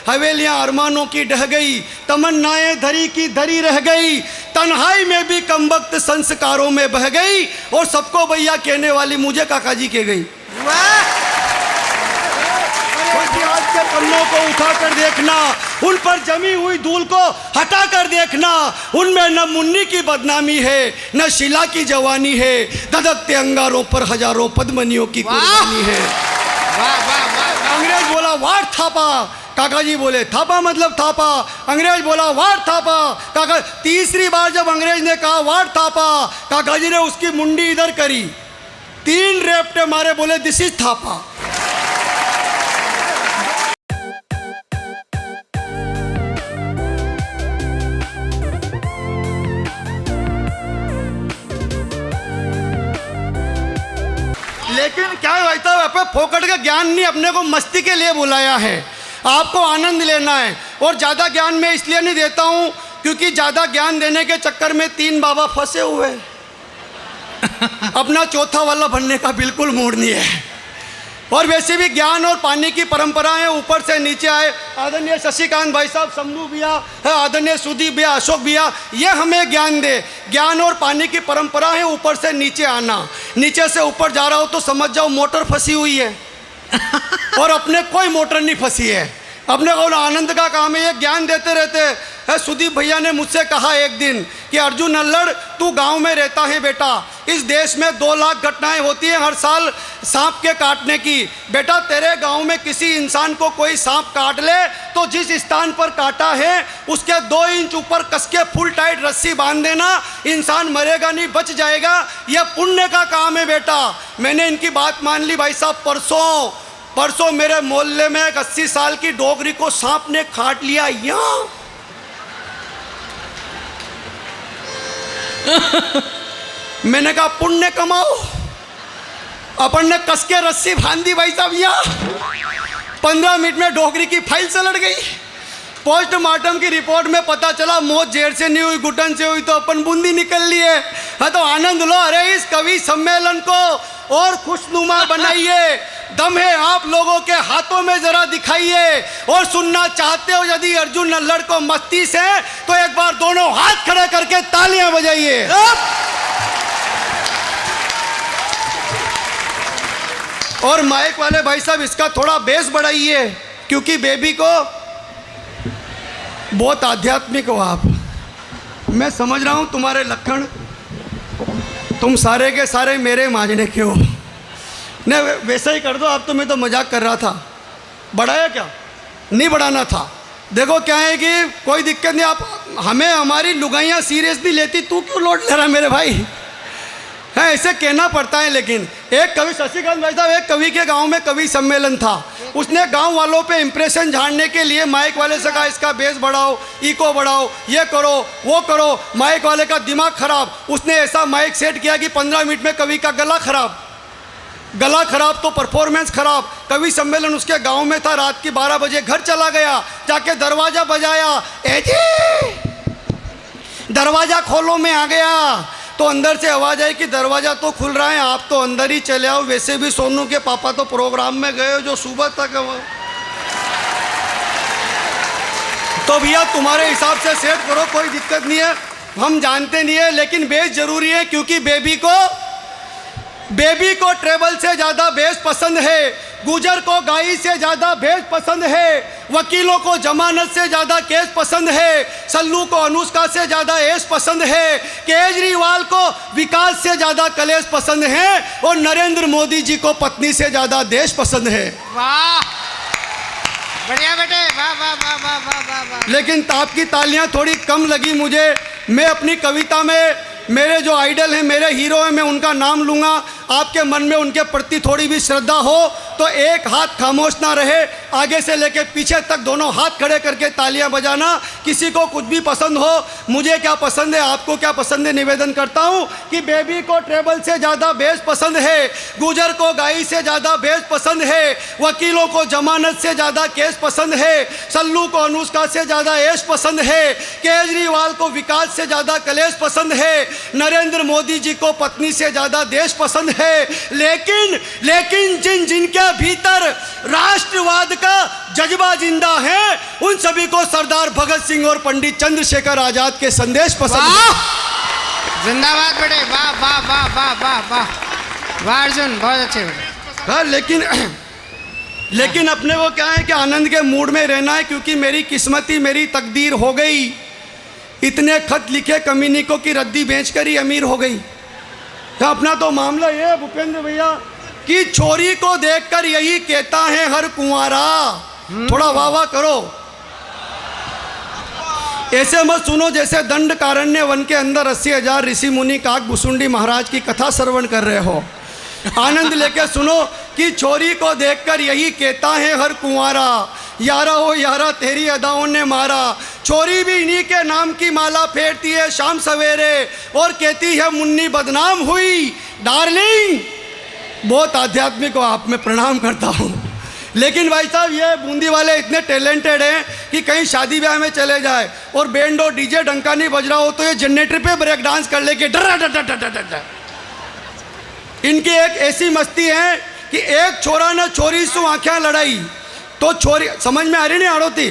हवेलियां अरमानों की ढह गई, तमन्नाएं धरी की धरी रह गई, तन्हाई में भी कमबख्त संस्कारों में बह गई, और सबको भैया कहने वाली मुझे काका जी कह गई। आज के पन्नों को उठा कर देखना, उन पर जमी हुई धूल को हटा कर देखना, उनमें न मुन्नी की बदनामी है, न शीला की जवानी है, धधकते अंगारों पर हजारों पद्मनियों की कुर्बानी है। अंग्रेज बोला वार थापा, काका जी बोले थापा मतलब थापा। अंग्रेज बोला वार थापा, काका तीसरी बार जब अंग्रेज ने कहा वार थापा, काका जी ने उसकी मुंडी इधर करी, 3 रेपटे मारे, बोले दिस इज थापा। लेकिन क्या भाई साहब, फोकट का ज्ञान नहीं, अपने को मस्ती के लिए बुलाया है, आपको आनंद लेना है। और ज़्यादा ज्ञान मैं इसलिए नहीं देता हूँ क्योंकि ज़्यादा ज्ञान देने के चक्कर में 3 बाबा फंसे हुए अपना चौथा वाला बनने का बिल्कुल मूड नहीं है। और वैसे भी ज्ञान और पानी की परंपराएं ऊपर से नीचे आए। आदरणीय शशिकांत भाई साहब, शंभू भैया, आदरणीय सुदीप भैया, अशोक भैया, ये हमें ज्ञान दे। ज्ञान और पानी की परंपरा है ऊपर से नीचे आना। नीचे से ऊपर जा रहा हो तो समझ जाओ मोटर फंसी हुई है और अपने कोई मोटर नहीं फंसी है। अपने को आनंद का काम है, ये ज्ञान देते रहते हैं। सुदीप भैया ने मुझसे कहा एक दिन कि अर्जुन अल्लड़, तू गांव में रहता है बेटा, इस देश में 2 लाख घटनाएं होती हैं हर साल सांप के काटने की। बेटा तेरे गांव में किसी इंसान को कोई सांप काट ले तो जिस स्थान पर काटा है उसके 2 इंच ऊपर कस के फुल टाइट रस्सी बांध देना, इंसान मरेगा नहीं, बच जाएगा। यह पुण्य का काम है बेटा। मैंने इनकी बात मान ली भाई साहब। परसों मेरे मोहल्ले में एक 80 साल की डोगरी को सांप ने काट लिया। यहाँ मैंने कहा पुण्य कमाओ। अपन ने कस के रस्सी बांध दी भाई साहब। यहाँ 15 मिनट में डोगरी की फाइल सलट गई। पोस्टमार्टम की रिपोर्ट में पता चला मौत जेर से नहीं हुई, घुटन से हुई, तो अपन बूंदी निकल लिए। हाँ तो आनंद लो। अरे इस कवि सम्मेलन को और खुशनुमा बनाइए। दम है आप लोगों के हाथों में जरा दिखाइए। और सुनना चाहते हो यदि अर्जुन अल्लड़ को मस्ती से, तो एक बार दोनों हाथ खड़े करके तालियां बजाइए। और माइक वाले भाई साहब इसका थोड़ा बेस बढ़ाइए क्योंकि बेबी को बहुत आध्यात्मिक हो आप। मैं समझ रहा हूं तुम्हारे लक्षण, तुम सारे के सारे मेरे मांझने के हो। नहीं वैसा ही कर दो आप। तो मैं तो मजाक कर रहा था। बढ़ाया क्या? नहीं बढ़ाना था। देखो क्या है कि कोई दिक्कत नहीं। आप हमें हमारी लुगाइयाँ सीरियस नहीं लेती, तू क्यों लोड ले रहा मेरे भाई? है ऐसे कहना पड़ता है। लेकिन एक कवि शशिकांत भाई साहब, एक कवि के गांव में कवि सम्मेलन था। उसने गांव वालों पे इंप्रेशन झाड़ने के लिए माइक वाले से कहा इसका बेस बढ़ाओ, इको बढ़ाओ, ये करो वो करो। माइक वाले का दिमाग खराब। उसने ऐसा माइक सेट किया कि 15 मिनट में कवि का गला खराब तो परफॉर्मेंस खराब। कवि सम्मेलन उसके गांव में था। रात की 12 बजे घर चला गया, जाके दरवाजा बजाया, ए जी दरवाजा खोलो। मैं आ गया तो अंदर से आवाज़ आई कि दरवाज़ा तो खुल रहा है, आप तो अंदर ही चले आओ। वैसे भी सोनू के पापा तो प्रोग्राम में गए जो सुबह तक है वो। तो भैया तुम्हारे हिसाब से सेट करो, कोई दिक्कत नहीं है। हम जानते नहीं है लेकिन बेस जरूरी है क्योंकि बेबी को ट्रेबल से ज़्यादा बेस पसंद है, गुजर को गाई से ज़्यादा बेस पसंद है, वकीलों को जमानत से ज़्यादा केस पसंद है, सल्लू को अनुष्का से ज़्यादा एस पसंद है, केजरीवाल को विकास से ज़्यादा कलेश पसंद है, और नरेंद्र मोदी जी को पत्नी से ज़्यादा देश पसंद है। वाह बढ़िया बेटे, वाह वाह वाह वाह वाह वाह वाह। लेकिन आपकी तालियां थोड़ी कम लगी मुझे। मैं अपनी कविता में मेरे जो आइडल हैं, मेरे हीरो हैं, मैं उनका नाम लूँगा। आपके मन में उनके प्रति थोड़ी भी श्रद्धा हो तो एक हाथ खामोश ना रहे, आगे से लेके पीछे तक दोनों हाथ खड़े करके तालियां बजाना। किसी को कुछ भी पसंद हो, मुझे क्या पसंद है, आपको क्या पसंद है, निवेदन करता हूं कि बेबी को ट्रेबल से ज़्यादा बेस पसंद है, गुजर को गाई से ज़्यादा बेस पसंद है, वकीलों को जमानत से ज़्यादा केस पसंद है, सल्लू को अनुष्का से ज़्यादा ऐश पसंद है, केजरीवाल को विकास से ज़्यादा कलेश पसंद है, नरेंद्र मोदी जी को पत्नी से ज़्यादा देश पसंद है। लेकिन जिनके जिनके भीतर राष्ट्रवाद का जज्बा जिंदा है, उन सभी को सरदार भगत सिंह और पंडित चंद्रशेखर आजाद के संदेश पसंद है। वाह जिंदाबाद बेटे, वाह वाह वाह वाह वाह वाह वाह अर्जुन, बहुत अच्छे बेटे। हाँ, लेकिन अपने को क्या है कि आनंद के मूड में रहना है, क्योंकि मेरी किस्मती, मेरी तकदीर हो गई। इतने खत लिखे कमीनियों की रद्दी बेचकर ही अमीर हो गई। तो अपना तो मामला ये है भूपेंद्र भैया कि छोरी को देखकर यही कहता है हर कुंवारा। थोड़ा वाह वाह करो, ऐसे मत सुनो जैसे दंडकारण्य वन के अंदर 80,000 ऋषि मुनि काक भुसुंडी महाराज की कथा श्रवण कर रहे हो। आनंद लेके सुनो कि छोरी को देखकर यही कहता है हर कुंवारा, यारा हो यारा तेरी अदाओं ने मारा। छोरी भी इन्हीं के नाम की माला फेरती है शाम सवेरे और कहती है मुन्नी बदनाम हुई डार्लिंग। बहुत आध्यात्मिक हो आप, में प्रणाम करता हूँ। लेकिन भाई साहब ये बूंदी वाले इतने टैलेंटेड हैं कि कहीं शादी ब्याह में चले जाए और बैंड और डीजे डंका नहीं बज रहा हो तो ये जनरेटर पे ब्रेक डांस कर लेके डर डर डर डर डर डर। इनकी एक ऐसी मस्ती है कि एक छोरा ने छोरी से आंखें लड़ाई तो छोरी समझ में आ रही नहीं हाड़ोती,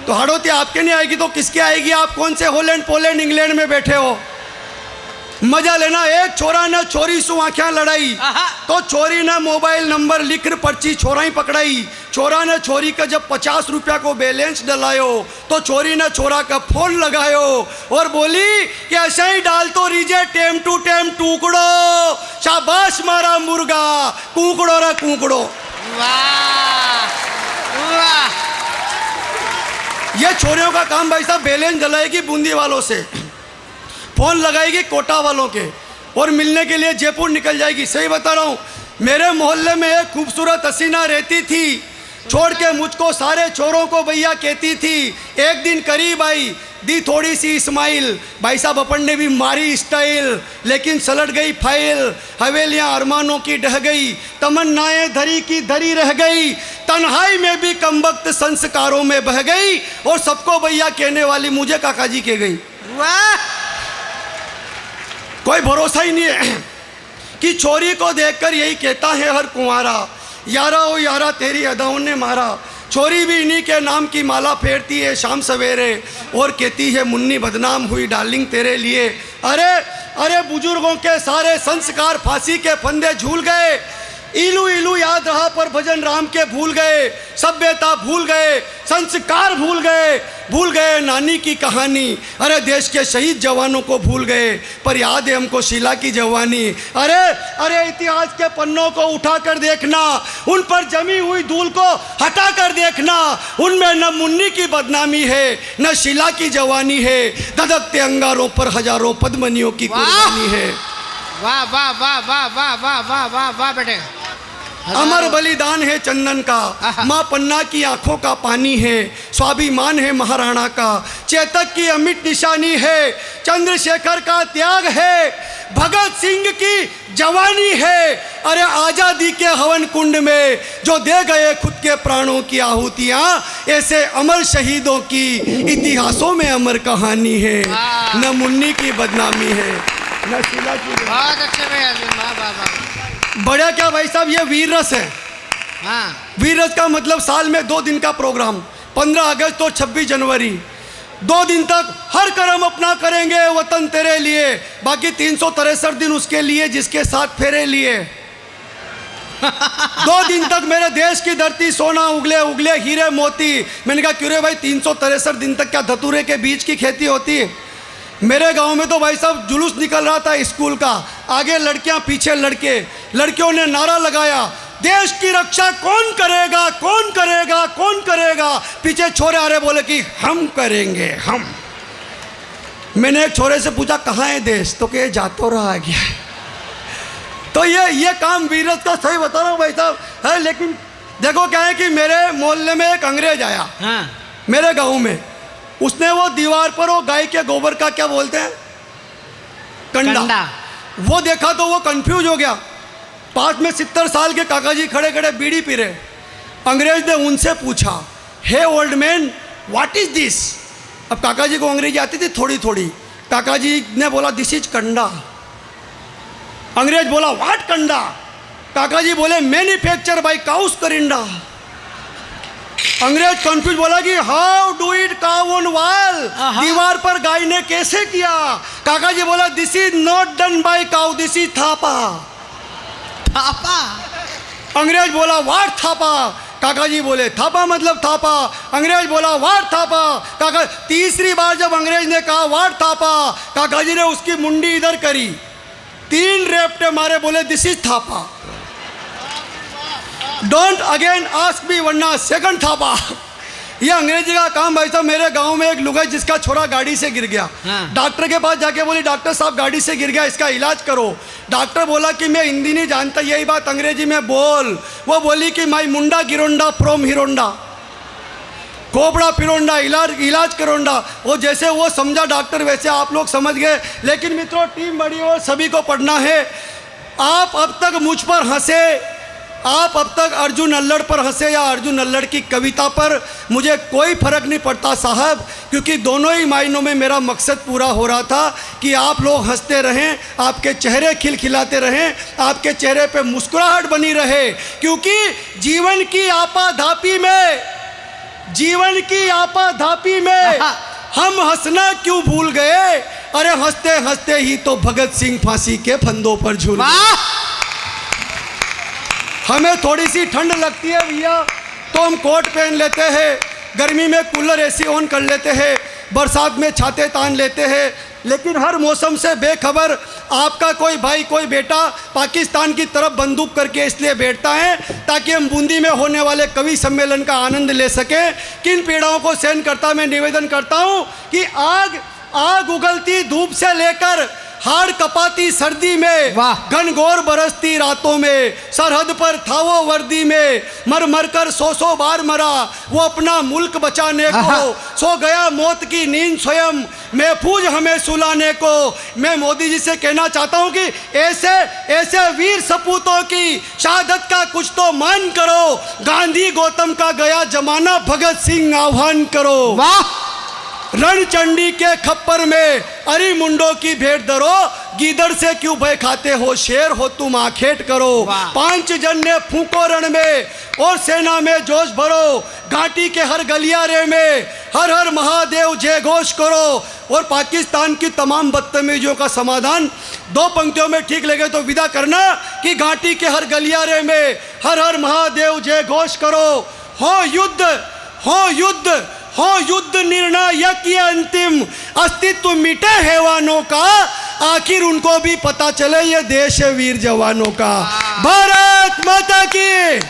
तो हाड़ोती आपके नहीं आएगी तो किसकी आएगी? आप कौन से हॉलैंड पोलैंड इंग्लैंड में बैठे हो, मजा लेना। एक छोरा ने छोरी से आंखें लड़ाई तो छोरी ने मोबाइल नंबर लिख पर्ची छोरा ही पकड़ाई। छोरा ने छोरी का जब 50 रुपया को बैलेंस डलायो तो छोरी ने छोरा का फोन लगायो और बोली कि ऐसा ही डाल तो रीजे टेम टू टेम टुकड़ो, शाबाश मारा मुर्गा कुकड़ो रा कुकड़ो। वाह वाह, ये छोरियों का काम भाई साहब, बैलेंस डलाएगी बूंदी वालों से, फोन लगाएगी कोटा वालों के और मिलने के लिए जयपुर निकल जाएगी। सही बता रहा हूँ, मेरे मोहल्ले में एक खूबसूरत हसीना रहती थी, छोड़ के मुझको सारे छोरों को भैया कहती थी। एक दिन करीब आई, दी थोड़ी सी इस्माइल, भाई साहब अपन ने भी मारी स्टाइल, लेकिन सलट गई फाइल। हवेलियां अरमानों की ढह गई, तमन्नाएं धरी की धरी रह गई, तन्हाई में भी कमबख्त संस्कारों में बह गई और सबको भैया कहने वाली मुझे काका जी कह गई। वाह, कोई भरोसा ही नहीं है कि छोरी को देखकर यही कहता है हर कुंवारा, यारा ओ यारा तेरी अदाओं ने मारा। छोरी भी इन्हीं के नाम की माला फेरती है शाम सवेरे और कहती है मुन्नी बदनाम हुई डार्लिंग तेरे लिए। अरे अरे बुजुर्गों के सारे संस्कार फांसी के फंदे झूल गए, इलू इलू याद रहा पर भजन राम के भूल गए, सभ्यता भूल गए, संस्कार भूल गए नानी की कहानी। अरे देश के शहीद जवानों को भूल गए पर याद है हमको शीला की जवानी। अरे अरे इतिहास के पन्नों को उठा कर देखना, उन पर जमी हुई धूल को हटा कर देखना, उनमें न मुन्नी की बदनामी है न शीला की जवानी है, धधकते अंगारों पर हजारों पद्मनियों की कुर्बानी है। वाह वाह वाह वाह वाह वाह वाह वाह वाह बेटे, अमर बलिदान है चंदन का, माँ पन्ना की आंखों का पानी है, स्वाभिमान है महाराणा का, चेतक की अमिट निशानी है, चंद्रशेखर का त्याग है, भगत सिंह की जवानी है। अरे आज़ादी के हवन कुंड में जो दे गए खुद के प्राणों की आहुतियाँ, ऐसे अमर शहीदों की इतिहासों में अमर कहानी है। न मुन्नी की बदनामी है न शीला की। बहुत अच्छे भैया, वाह वाह वाह। बड़ा क्या भाई साहब, ये वीर रस है। हाँ, वीर रस का मतलब साल में 2 दिन का प्रोग्राम, 15 अगस्त और 26 जनवरी, 2 दिन तक हर कर्म अपना करेंगे वतन तेरे लिए, बाकी 363 दिन उसके लिए जिसके साथ फेरे लिए। 2 दिन तक मेरे देश की धरती सोना उगले उगले हीरे मोती। मैंने कहा क्यों रे भाई, 363 दिन तक क्या धतूरे के बीज की खेती होती है? मेरे गांव में तो भाई साहब जुलूस निकल रहा था स्कूल का, आगे लड़कियां पीछे लड़के, लड़कियों ने नारा लगाया देश की रक्षा कौन करेगा कौन करेगा कौन करेगा, पीछे छोरे आ रहे बोले कि हम करेंगे हम। मैंने एक छोरे से पूछा कहाँ है देश, तो कहे जातो रहा गया। तो ये काम वीरत का सही बता रहा हूँ भाई साहब है। लेकिन देखो क्या है कि मेरे मोहल्ले में एक अंग्रेज आया, हाँ, मेरे गाँव में, उसने वो दीवार पर वो गाय के गोबर का क्या बोलते हैं, कंडा, वो देखा तो वो कंफ्यूज हो गया। पास में 70 साल के काका जी खड़े खड़े बीड़ी पी रहे। अंग्रेज ने उनसे पूछा hey old man what is this. अब काका जी को अंग्रेजी आती थी थोड़ी थोड़ी। काका जी ने बोला दिस इज कंडा। अंग्रेज बोला व्हाट कंडा। काका जी बोले मैन्युफैक्चर बाय काउस करिंडा। अंग्रेज कंफ्यूज बोला कि how do it cow on wall, दीवार पर गाय ने कैसे किया। काका जी बोला this is not done by cow, this is Thapa. Thapa. अंग्रेज बोला व्हाट थापा। काका जी बोले थापा मतलब थापा। अंग्रेज बोला व्हाट थापा। काका तीसरी बार जब अंग्रेज ने कहा व्हाट थापा, काका जी ने उसकी मुंडी इधर करी, 3 रेपटे मारे, बोले this is Thapa. Don't again ask me वरना सेकंड थापा। ये अंग्रेजी का काम भाई साहब। मेरे गांव में एक लुगाई जिसका छोरा गाड़ी से गिर गया, डॉक्टर के पास जाके बोली डॉक्टर साहब गाड़ी से गिर गया, इसका इलाज करो। डॉक्टर बोला कि मैं हिंदी नहीं जानता, यही बात अंग्रेजी में बोल। वो बोली कि माई मुंडा गिरोंडा फ्रॉम हिरोंडा, कोबड़ा पिरोंडा, इलाज करोंडा। वो जैसे वो समझा डॉक्टर वैसे आप लोग समझ गए। लेकिन मित्रों टीम बड़ी और सभी को पढ़ना है। आप अब तक मुझ पर हंसे, आप अब तक अर्जुन अल्लड़ पर हंसे या अर्जुन अल्लड़ की कविता पर, मुझे कोई फर्क नहीं पड़ता साहब, क्योंकि दोनों ही मायनों में मेरा मकसद पूरा हो रहा था कि आप लोग हंसते रहें, आपके चेहरे खिलखिलाते रहें, आपके चेहरे पे मुस्कुराहट बनी रहे। क्योंकि जीवन की आपाधापी में हम हंसना क्यों भूल गए। अरे हंसते हंसते ही तो भगत सिंह फांसी के फंदों पर झूल गए। हमें थोड़ी सी ठंड लगती है भैया तो हम कोट पहन लेते हैं, गर्मी में कूलर एसी ऑन कर लेते हैं, बरसात में छाते तान लेते हैं। लेकिन हर मौसम से बेखबर आपका कोई भाई कोई बेटा पाकिस्तान की तरफ बंदूक करके इसलिए बैठता है ताकि हम बूंदी में होने वाले कवि सम्मेलन का आनंद ले सकें। किन पीड़ाओं को सहन करता मैं निवेदन करता हूँ कि आग उगलती धूप से लेकर हाड़ कपाती सर्दी में, घनघोर बरसती रातों में, सरहद पर था वो वर्दी में, मर मर कर 100 बार मरा वो अपना मुल्क बचाने को, सो गया मौत की नींद स्वयं महफूज हमें सुलाने को। मैं मोदी जी से कहना चाहता हूं कि ऐसे वीर सपूतों की शहादत का कुछ तो मान करो। गांधी गौतम का गया जमाना, भगत सिंह आह्वान करो। रणचंडी के खप्पर में अरी मुंडों की भेंट धरो, गीदड़ से क्यों भय खाते हो, शेर हो तुम आखेट करो। 5 जन ने फूंको रण में और सेना में जोश भरो, घाटी के हर गलियारे में हर हर महादेव जय घोष करो। और पाकिस्तान की तमाम बदतमीजियों का समाधान 2 पंक्तियों में ठीक लगे तो विदा करना कि घाटी के हर गलियारे में हर हर महादेव जय घोष करो। हो युद्ध निर्णायक ये अंतिम, अस्तित्व मिटे हैवानों का, आखिर उनको भी पता चले ये देश है वीर जवानों का। भारत माता की।